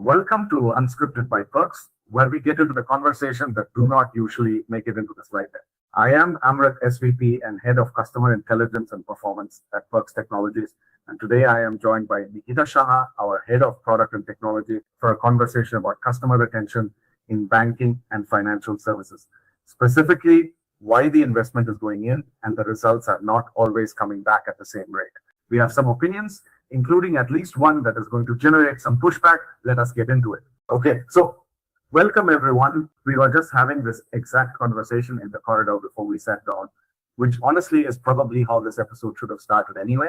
Welcome to Unscripted by Perx, where we get into the conversation that do not usually make it into the slide deck. I am Amrith, SVP and Head of Customer Intelligence and Performance at Perx Technologies. And today I am joined by Nikita Shaha, our Head of Product and Technology, for a conversation about customer retention in banking and financial services. Specifically, why the investment is going in and the results are not always coming back at the same rate. We have some opinions, including at least one that is going to generate some pushback. Let us get into it. Okay, so welcome everyone. We were just having this exact conversation in the corridor before we sat down, which honestly is probably how this episode should have started anyway.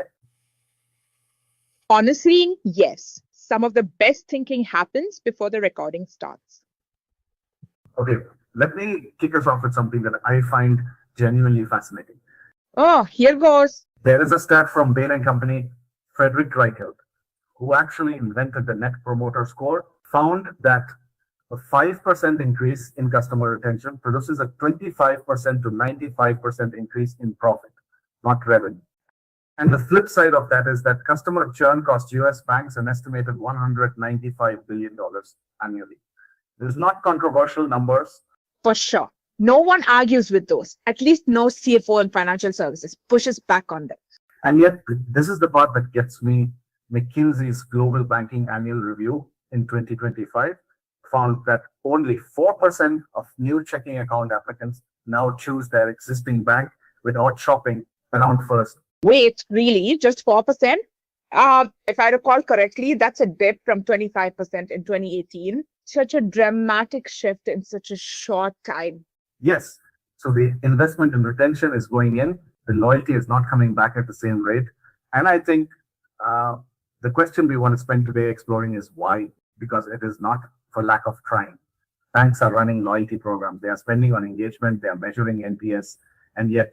Honestly, yes. Some of the best thinking happens before the recording starts. Okay, let me kick us off with something that I find genuinely fascinating. Oh, here goes. There is a stat from Bain & Company, Frederick Reichelt, who actually invented the Net Promoter Score, found that a 5% increase in customer retention produces a 25% to 95% increase in profit, not revenue. And the flip side of that is that customer churn costs US banks an estimated $195 billion annually. These are not controversial numbers. For sure. No one argues with those. At least no CFO in financial services pushes back on them. And yet, this is the part that gets me. McKinsey's Global Banking Annual Review in 2025 found that only 4% of new checking account applicants now choose their existing bank without shopping around first. Wait, really? Just 4%? If I recall correctly, that's a dip from 25% in 2018. Such a dramatic shift in such a short time. Yes. So the investment in retention is going in. The loyalty is not coming back at the same rate. And I think the question we want to spend today exploring is why? Because it is not for lack of trying. Banks are running loyalty programs. They are spending on engagement. They are measuring NPS. And yet,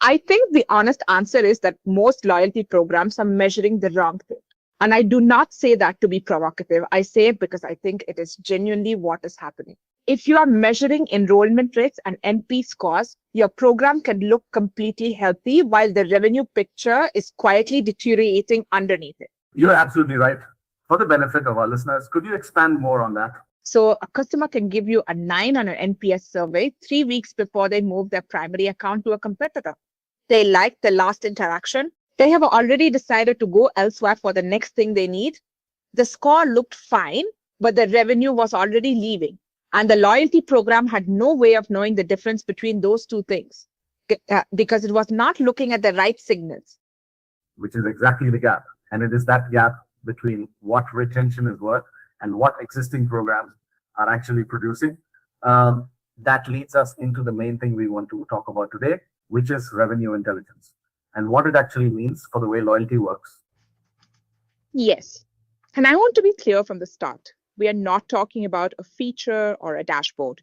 I think the honest answer is that most loyalty programs are measuring the wrong thing. And I do not say that to be provocative. I say it because I think it is genuinely what is happening. If you are measuring enrollment rates and NP scores, your program can look completely healthy while the revenue picture is quietly deteriorating underneath it. You're absolutely right. For the benefit of our listeners, could you expand more on that? So a customer can give you a 9 on an NPS survey 3 weeks before they move their primary account to a competitor. They like the last interaction. They have already decided to go elsewhere for the next thing they need. The score looked fine, but the revenue was already leaving. And the loyalty program had no way of knowing the difference between those two things because it was not looking at the right signals. Which is exactly the gap. And it is that gap between what retention is worth and what existing programs are actually producing. That leads us into the main thing we want to talk about today, which is revenue intelligence and what it actually means for the way loyalty works. Yes. And I want to be clear from the start. We are not talking about a feature or a dashboard.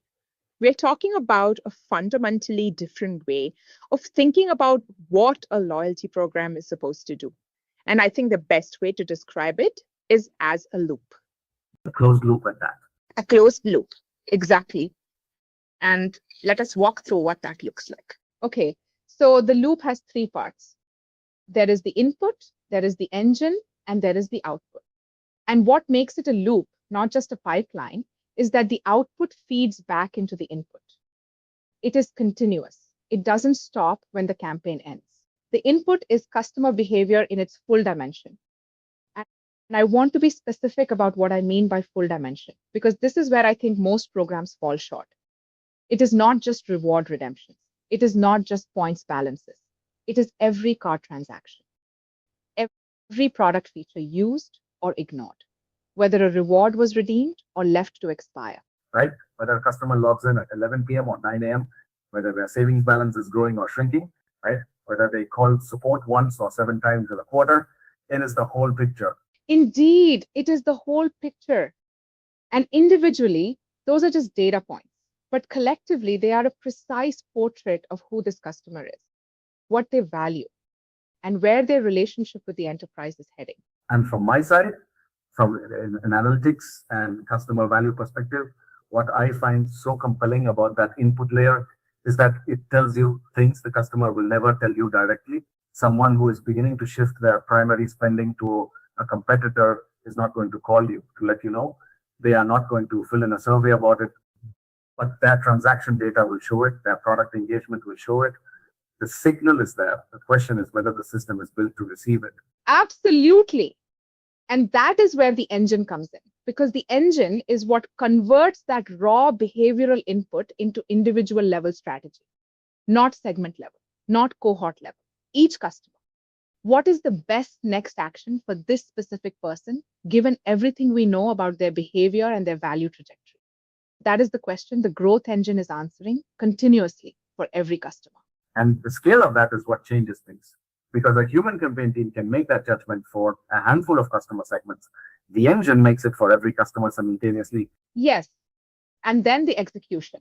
We're talking about a fundamentally different way of thinking about what a loyalty program is supposed to do. And I think the best way to describe it is as a loop. A closed loop at that. A closed loop, exactly. And let us walk through what that looks like. Okay, so the loop has 3 parts. There is the input, there is the engine, and there is the output. And what makes it a loop, not just a pipeline, is that the output feeds back into the input. It is continuous. It doesn't stop when the campaign ends. The input is customer behavior in its full dimension. And I want to be specific about what I mean by full dimension, because this is where I think most programs fall short. It is not just reward redemptions. It is not just points balances. It is every card transaction, every product feature used or ignored, whether a reward was redeemed or left to expire. Right? Whether a customer logs in at 11 p.m. or 9 a.m., whether their savings balance is growing or shrinking, right? Whether they call support once or 7 times in a quarter, it is the whole picture. Indeed, it is the whole picture. And individually, those are just data points. But collectively, they are a precise portrait of who this customer is, what they value, and where their relationship with the enterprise is heading. And from my side, from an analytics and customer value perspective, what I find so compelling about that input layer is that it tells you things the customer will never tell you directly. Someone who is beginning to shift their primary spending to a competitor is not going to call you to let you know. They are not going to fill in a survey about it, but their transaction data will show it. Their product engagement will show it. The signal is there. The question is whether the system is built to receive it. Absolutely. And that is where the engine comes in, because the engine is what converts that raw behavioral input into individual level strategy, not segment level, not cohort level. Each customer. What is the best next action for this specific person, given everything we know about their behavior and their value trajectory? That is the question the growth engine is answering continuously for every customer. And the scale of that is what changes things. Because a human campaign team can make that judgment for a handful of customer segments. The engine makes it for every customer simultaneously. Yes. And then the execution.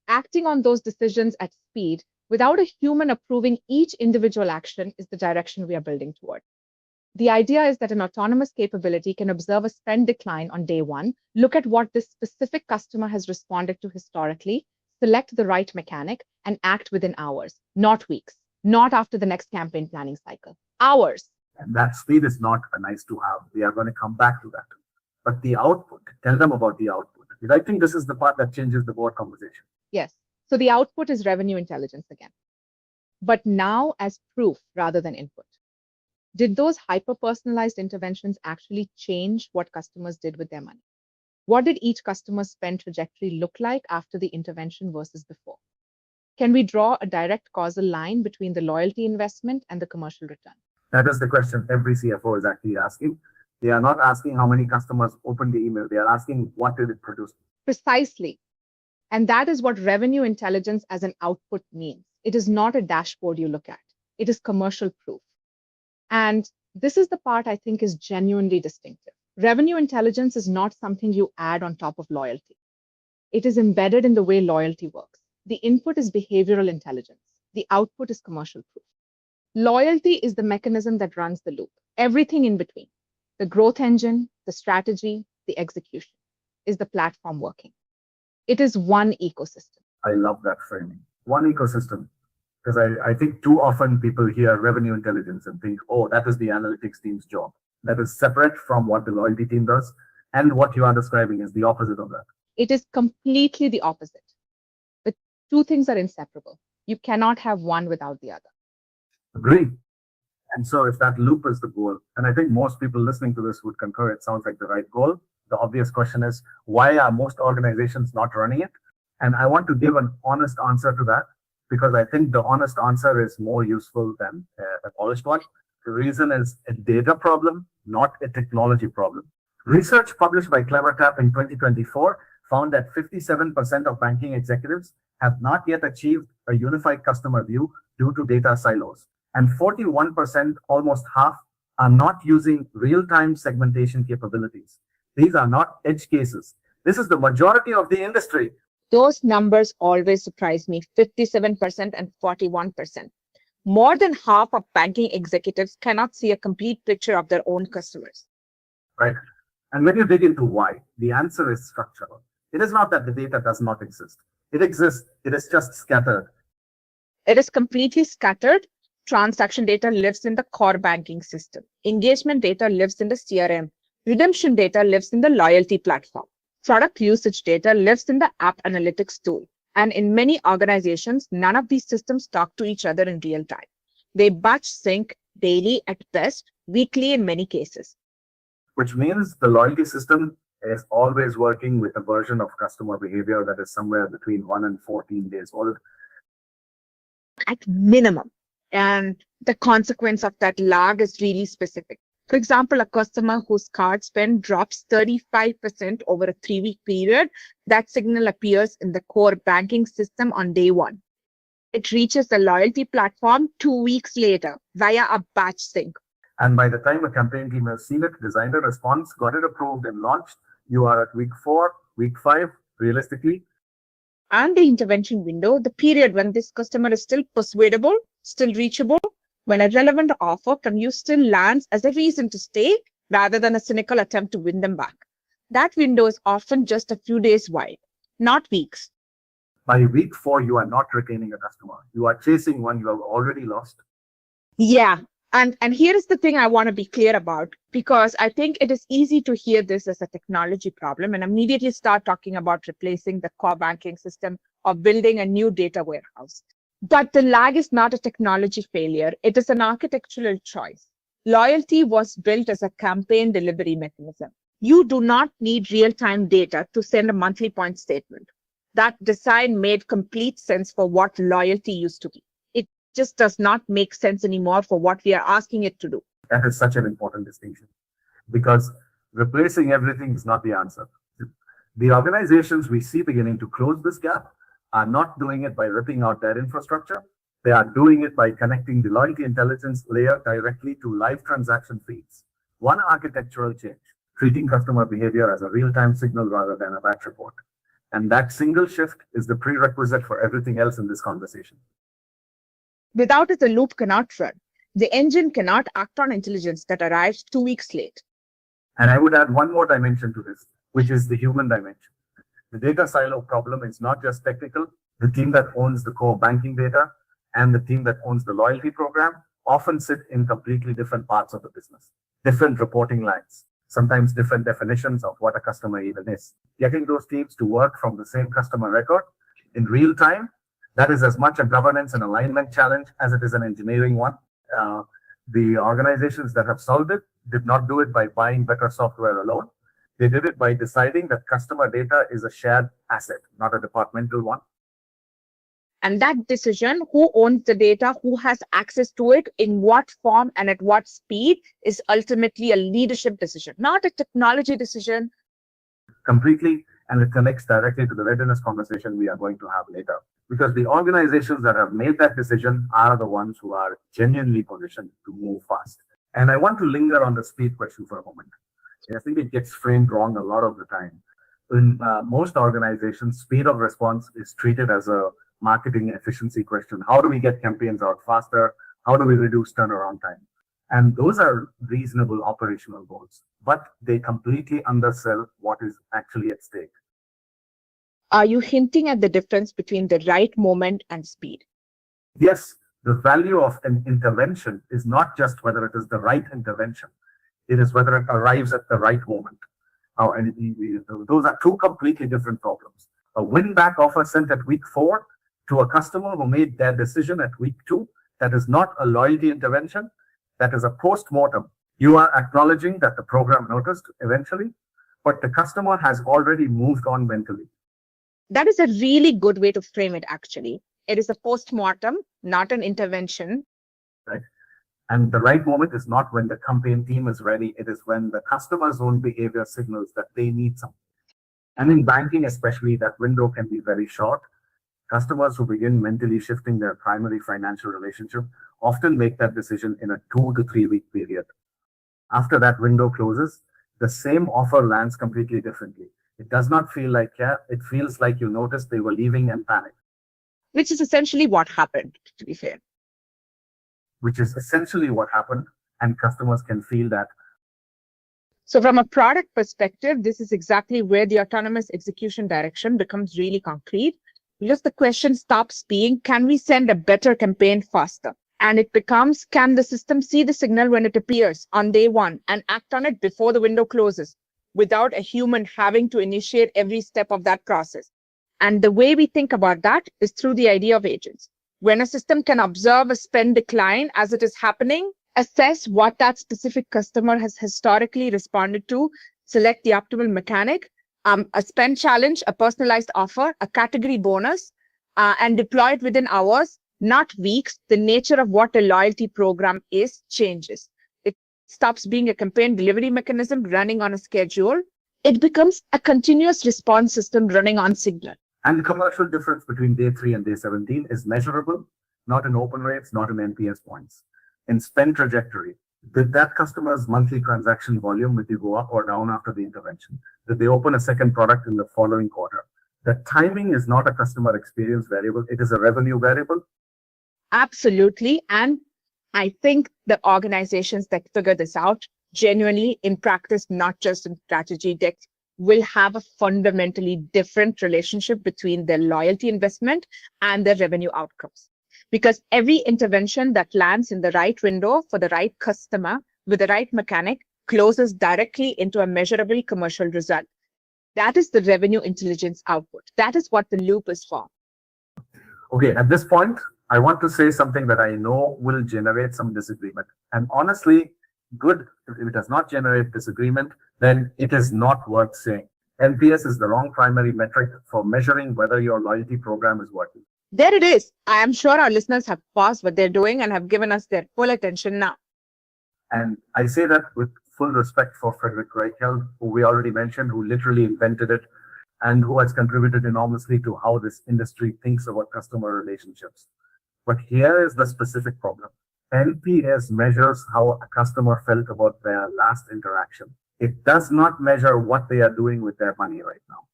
Acting on those decisions at speed without a human approving each individual action is the direction we are building toward. The idea is that an autonomous capability can observe a spend decline on day one, look at what this specific customer has responded to historically, select the right mechanic, and act within hours, not weeks, not after the next campaign planning cycle. Hours. And that speed is not a nice to have. We are going to come back to that. But the output, tell them about the output. Because I think this is the part that changes the board conversation. Yes. So the output is revenue intelligence again, but now as proof rather than input. Did those hyper-personalized interventions actually change what customers did with their money? What did each customer's spend trajectory look like after the intervention versus before? Can we draw a direct causal line between the loyalty investment and the commercial return? That is the question every CFO is actually asking. They are not asking how many customers opened the email. They are asking what did it produce? Precisely. And that is what revenue intelligence as an output means. It is not a dashboard you look at. It is commercial proof. And this is the part I think is genuinely distinctive. Revenue intelligence is not something you add on top of loyalty. It is embedded in the way loyalty works. The input is behavioral intelligence. The output is commercial proof. Loyalty is the mechanism that runs the loop. Everything in between, the growth engine, the strategy, the execution, is the platform working. It is one ecosystem. I love that framing. One ecosystem. Because I think too often people hear revenue intelligence and think, oh, that is the analytics team's job. That is separate from what the loyalty team does. And what you are describing is the opposite of that. It is completely the opposite. The two things are inseparable. You cannot have one without the other. Agree. And so if that loop is the goal, and I think most people listening to this would concur, it sounds like the right goal. The obvious question is, why are most organizations not running it? And I want to give an honest answer to that, because I think the honest answer is more useful than a polished one. The reason is a data problem, not a technology problem. Research published by CleverTap in 2024 found that 57% of banking executives have not yet achieved a unified customer view due to data silos. And 41%, almost half, are not using real-time segmentation capabilities. These are not edge cases. This is the majority of the industry. Those numbers always surprise me, 57% and 41%. More than half of banking executives cannot see a complete picture of their own customers. Right. And when you dig into why, the answer is structural. It is not that the data does not exist. It exists. It is just scattered. It is completely scattered. Transaction data lives in the core banking system. Engagement data lives in the CRM. Redemption data lives in the loyalty platform. Product usage data lives in the app analytics tool. And in many organizations, none of these systems talk to each other in real time. They batch sync daily at best, weekly in many cases. Which means the loyalty system is always working with a version of customer behavior that is somewhere between 1 and 14 days old. At minimum. And the consequence of that lag is really specific. For example, a customer whose card spend drops 35% over a 3-week period, that signal appears in the core banking system on day one. It reaches the loyalty platform 2 weeks later via a batch sync. And by the time a campaign team has seen it, designed a response, got it approved and launched, you are at week 4, week 5, realistically. And the intervention window, the period when this customer is still persuadable, still reachable, when a relevant offer from you still lands as a reason to stay rather than a cynical attempt to win them back. That window is often just a few days wide, not weeks. By week 4, you are not retaining a customer. You are chasing one you have already lost. Yeah, And here is the thing I want to be clear about, because I think it is easy to hear this as a technology problem and immediately start talking about replacing the core banking system or building a new data warehouse. But the lag is not a technology failure. It is an architectural choice. Loyalty was built as a campaign delivery mechanism. You do not need real-time data to send a monthly point statement. That design made complete sense for what loyalty used to be. It just does not make sense anymore for what we are asking it to do. That is such an important distinction because replacing everything is not the answer. The organizations we see beginning to close this gap are not doing it by ripping out their infrastructure. They are doing it by connecting the loyalty intelligence layer directly to live transaction feeds. One architectural change, treating customer behavior as a real-time signal rather than a batch report. And that single shift is the prerequisite for everything else in this conversation. Without it, the loop cannot run. The engine cannot act on intelligence that arrives 2 weeks late. And I would add one more dimension to this, which is the human dimension. The data silo problem is not just technical. The team that owns the core banking data and the team that owns the loyalty program often sit in completely different parts of the business, different reporting lines, sometimes different definitions of what a customer even is. Getting those teams to work from the same customer record in real time, that is as much a governance and alignment challenge as it is an engineering one. The organizations that have solved it did not do it by buying better software alone. They did it by deciding that customer data is a shared asset, not a departmental one. And that decision, who owns the data, who has access to it, in what form and at what speed, is ultimately a leadership decision, not a technology decision. Completely, and it connects directly to the readiness conversation we are going to have later. Because the organizations that have made that decision are the ones who are genuinely positioned to move fast. And I want to linger on the speed question for a moment. I think it gets framed wrong a lot of the time. In most organizations, speed of response is treated as a marketing efficiency question. How do we get campaigns out faster? How do we reduce turnaround time? And those are reasonable operational goals, but they completely undersell what is actually at stake. Are you hinting at the difference between the right moment and speed? Yes, the value of an intervention is not just whether it is the right intervention. It is whether it arrives at the right moment. And those are two completely different problems. A win-back offer sent at week 4 to a customer who made their decision at week 2, that is not a loyalty intervention, that is a post-mortem. You are acknowledging that the program noticed eventually, but the customer has already moved on mentally. That is a really good way to frame it, actually. It is a post-mortem, not an intervention. Right. And the right moment is not when the campaign team is ready. It is when the customer's own behavior signals that they need something. And in banking, especially, that window can be very short. Customers who begin mentally shifting their primary financial relationship often make that decision in a 2 to 3 week period. After that window closes, the same offer lands completely differently. It does not feel like care. It feels like you noticed they were leaving and panicked. Which is essentially what happened, to be fair. Which is essentially what happened, and customers can feel that. So from a product perspective, this is exactly where the autonomous execution direction becomes really concrete, because the question stops being, can we send a better campaign faster? And it becomes, can the system see the signal when it appears on day 1 and act on it before the window closes, without a human having to initiate every step of that process? And the way we think about that is through the idea of agents. When a system can observe a spend decline as it is happening, assess what that specific customer has historically responded to, select the optimal mechanic, a spend challenge, a personalized offer, a category bonus, and deploy it within hours, not weeks. The nature of what a loyalty program is changes. It stops being a campaign delivery mechanism running on a schedule. It becomes a continuous response system running on signal. And the commercial difference between day 3 and day 17 is measurable, not in open rates, not in NPS points. In spend trajectory, did that customer's monthly transaction volume, did it go up or down after the intervention? Did they open a second product in the following quarter? The timing is not a customer experience variable. It is a revenue variable. Absolutely. And I think the organizations that figure this out genuinely in practice, not just in strategy decks, will have a fundamentally different relationship between their loyalty investment and their revenue outcomes. because every intervention that lands in the right window for the right customer with the right mechanic closes directly into a measurable commercial result. That is the revenue intelligence output. That is what the loop is for. Okay, at this point, I want to say something that I know will generate some disagreement. And honestly, good, if it does not generate disagreement, then it is not worth saying. NPS is the wrong primary metric for measuring whether your loyalty program is working. There it is. I am sure our listeners have paused what they're doing and have given us their full attention now. And I say that with full respect for Frederick Reichheld, who we already mentioned, who literally invented it and who has contributed enormously to how this industry thinks about customer relationships. But here is the specific problem. NPS measures how a customer felt about their last interaction. It does not measure what they are doing with their money right now.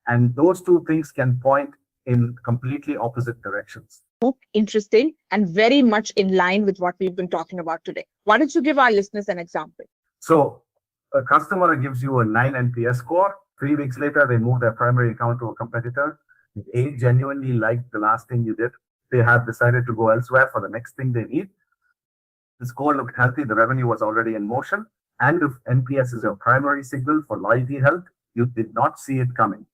And those two things can point in completely opposite directions. Interesting and very much in line with what we've been talking about today. Why don't you give our listeners an example? So a customer gives you a 9 NPS score. 3 weeks later, they move their primary account to a competitor. If they genuinely liked the last thing you did, they have decided to go elsewhere for the next thing they need. The score looked healthy. The revenue was already in motion. And if NPS is your primary signal for loyalty health, you did not see it coming.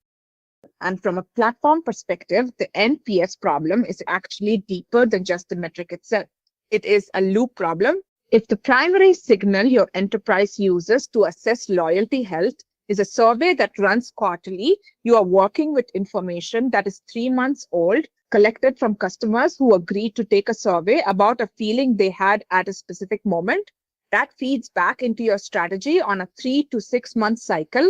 And from a platform perspective, the NPS problem is actually deeper than just the metric itself. It is a loop problem. If the primary signal your enterprise uses to assess loyalty health is a survey that runs quarterly, you are working with information that is 3 months old, collected from customers who agreed to take a survey about a feeling they had at a specific moment. That feeds back into your strategy on a 3 to 6 month cycle.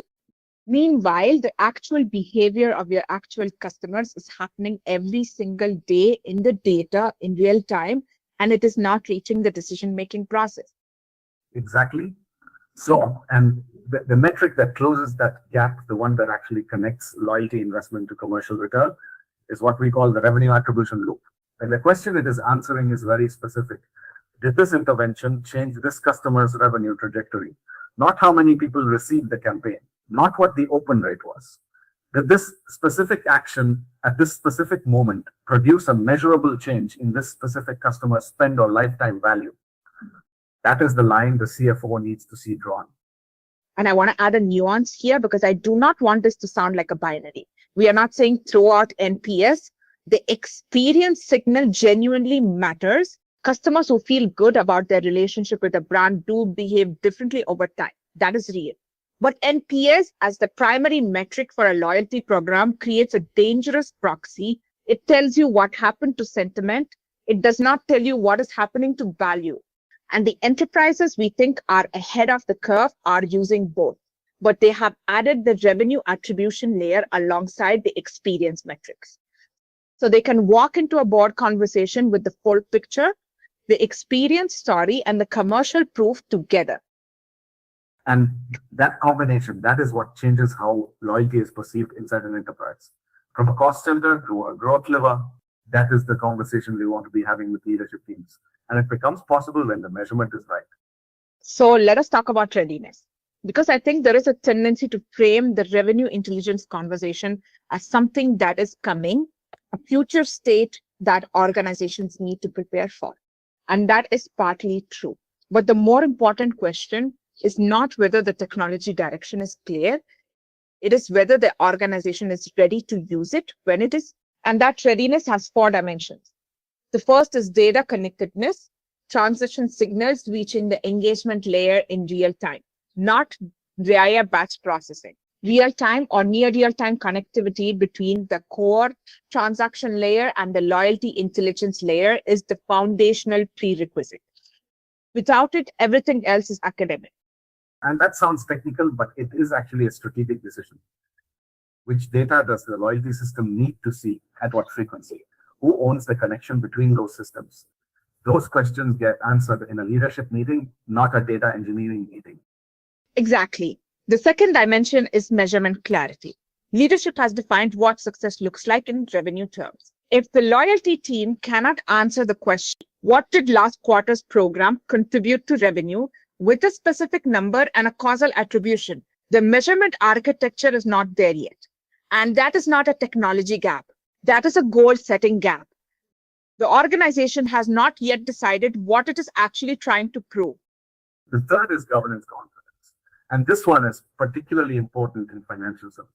Meanwhile, the actual behavior of your actual customers is happening every single day in the data in real time, and it is not reaching the decision-making process. Exactly. So, and the metric that closes that gap, the one that actually connects loyalty investment to commercial return, is what we call the revenue attribution loop. And the question it is answering is very specific. Did this intervention change this customer's revenue trajectory? Not how many people received the campaign, not what the open rate was. Did this specific action at this specific moment produce a measurable change in this specific customer's spend or lifetime value? That is the line the CFO needs to see drawn. And I want to add a nuance here because I do not want this to sound like a binary. We are not saying throw out NPS. The experience signal genuinely matters. Customers who feel good about their relationship with a brand do behave differently over time. That is real. But NPS as the primary metric for a loyalty program creates a dangerous proxy. It tells you what happened to sentiment. It does not tell you what is happening to value. And the enterprises we think are ahead of the curve are using both, but they have added the revenue attribution layer alongside the experience metrics. So they can walk into a board conversation with the full picture, the experience story, and the commercial proof together. And that combination, that is what changes how loyalty is perceived inside an enterprise. From a cost center to a growth lever, that is the conversation we want to be having with leadership teams. And it becomes possible when the measurement is right. So let us talk about readiness, because I think there is a tendency to frame the revenue intelligence conversation as something that is coming, a future state that organizations need to prepare for. And that is partly true. But the more important question is not whether the technology direction is clear. It is whether the organization is ready to use it when it is. And that readiness has 4 dimensions. The first is data connectedness, transition signals reaching the engagement layer in real time, not via batch processing. Real time or near real time connectivity between the core transaction layer and the loyalty intelligence layer is the foundational prerequisite. Without it, everything else is academic. And that sounds technical, but it is actually a strategic decision. Which data does the loyalty system need to see at what frequency? Who owns the connection between those systems? Those questions get answered in a leadership meeting, not a data engineering meeting. Exactly. The second dimension is measurement clarity. Leadership has defined what success looks like in revenue terms. If the loyalty team cannot answer the question, what did last quarter's program contribute to revenue with a specific number and a causal attribution, the measurement architecture is not there yet. And that is not a technology gap. That is a goal setting gap. The organization has not yet decided what it is actually trying to prove. The third is governance confidence. And this one is particularly important in financial services.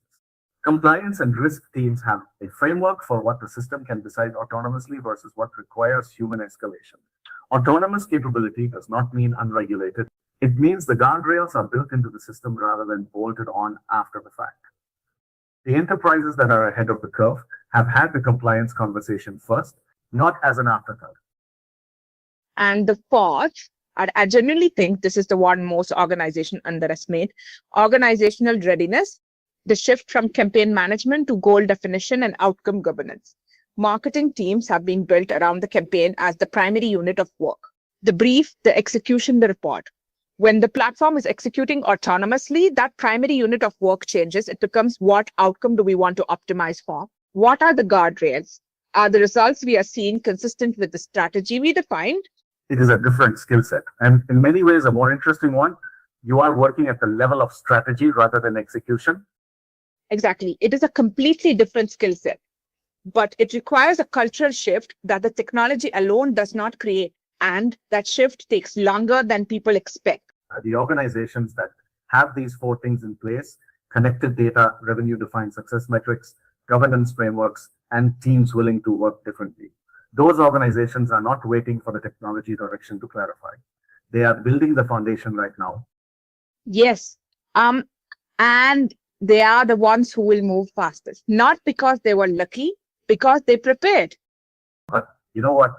Compliance and risk teams have a framework for what the system can decide autonomously versus what requires human escalation. Autonomous capability does not mean unregulated. It means the guardrails are built into the system rather than bolted on after the fact. The enterprises that are ahead of the curve have had the compliance conversation first, not as an afterthought. And the fourth, I genuinely think this is the one most organizations underestimate, organizational readiness, the shift from campaign management to goal definition and outcome governance. Marketing teams have been built around the campaign as the primary unit of work. The brief, the execution, the report. When the platform is executing autonomously, that primary unit of work changes. It becomes what outcome do we want to optimize for? What are the guardrails? Are the results we are seeing consistent with the strategy we defined? It is a different skill set. And in many ways, a more interesting one. You are working at the level of strategy rather than execution. Exactly. It is a completely different skill set, but it requires a cultural shift that the technology alone does not create. And that shift takes longer than people expect. The organizations that have these four things in place, connected data, revenue-defined success metrics, governance frameworks, and teams willing to work differently. Those organizations are not waiting for the technology direction to clarify. They are building the foundation right now. Yes. And they are the ones who will move fastest, not because they were lucky, because they prepared. But you know what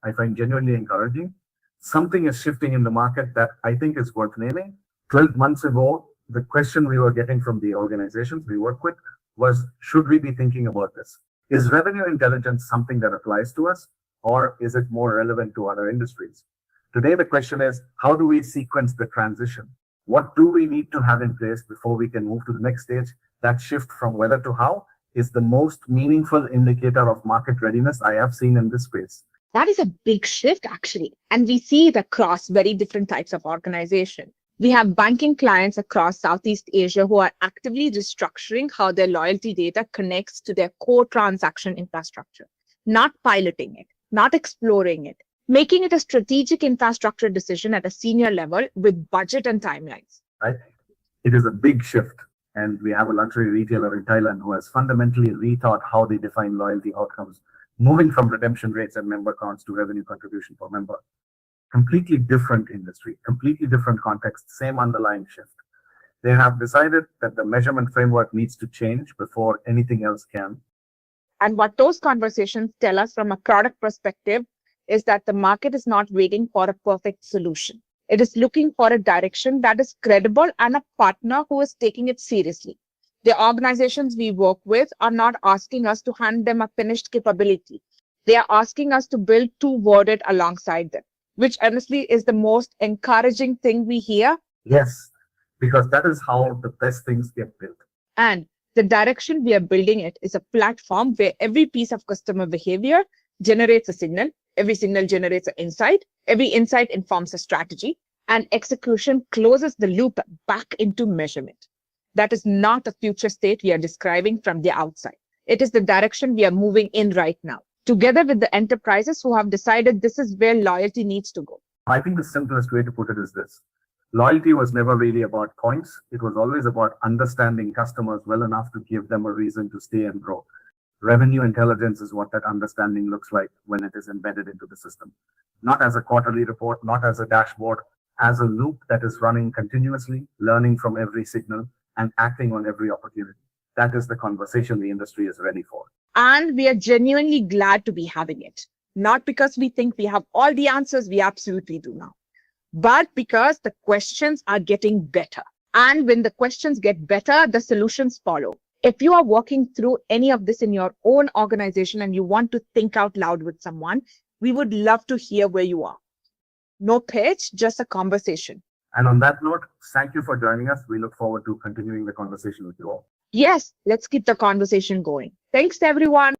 I find genuinely encouraging? Something is shifting in the market that I think is worth naming. 12 months ago, the question we were getting from the organizations we work with was, should we be thinking about this? Is revenue intelligence something that applies to us, or is it more relevant to other industries? Today, the question is, how do we sequence the transition? What do we need to have in place before we can move to the next stage? That shift from whether to how is the most meaningful indicator of market readiness I have seen in this space. That is a big shift, actually. And we see it across very different types of organization. We have banking clients across Southeast Asia who are actively restructuring how their loyalty data connects to their core transaction infrastructure, not piloting it, not exploring it, making it a strategic infrastructure decision at a senior level with budget and timelines. Right? It is a big shift. And we have a luxury retailer in Thailand who has fundamentally rethought how they define loyalty outcomes, moving from redemption rates and member counts to revenue contribution per member. Completely different industry, completely different context, same underlying shift. They have decided that the measurement framework needs to change before anything else can. And what those conversations tell us from a product perspective is that the market is not waiting for a perfect solution. It is looking for a direction that is credible and a partner who is taking it seriously. The organizations we work with are not asking us to hand them a finished capability. They are asking us to build toward it alongside them, which honestly is the most encouraging thing we hear. Yes, because that is how the best things get built. And the direction we are building it is a platform where every piece of customer behavior generates a signal, every signal generates an insight, every insight informs a strategy, and execution closes the loop back into measurement. That is not a future state we are describing from the outside. It is the direction we are moving in right now, together with the enterprises who have decided this is where loyalty needs to go. I think the simplest way to put it is this. Loyalty was never really about points. It was always about understanding customers well enough to give them a reason to stay and grow. Revenue intelligence is what that understanding looks like when it is embedded into the system. Not as a quarterly report, not as a dashboard, as a loop that is running continuously, learning from every signal, and acting on every opportunity. That is the conversation the industry is ready for. And we are genuinely glad to be having it. Not because we think we have all the answers, we absolutely do now, but because the questions are getting better. And when the questions get better, the solutions follow. If you are working through any of this in your own organization and you want to think out loud with someone, we would love to hear where you are. No pitch, just a conversation. And on that note, thank you for joining us. We look forward to continuing the conversation with you all. Yes, let's keep the conversation going. Thanks, everyone.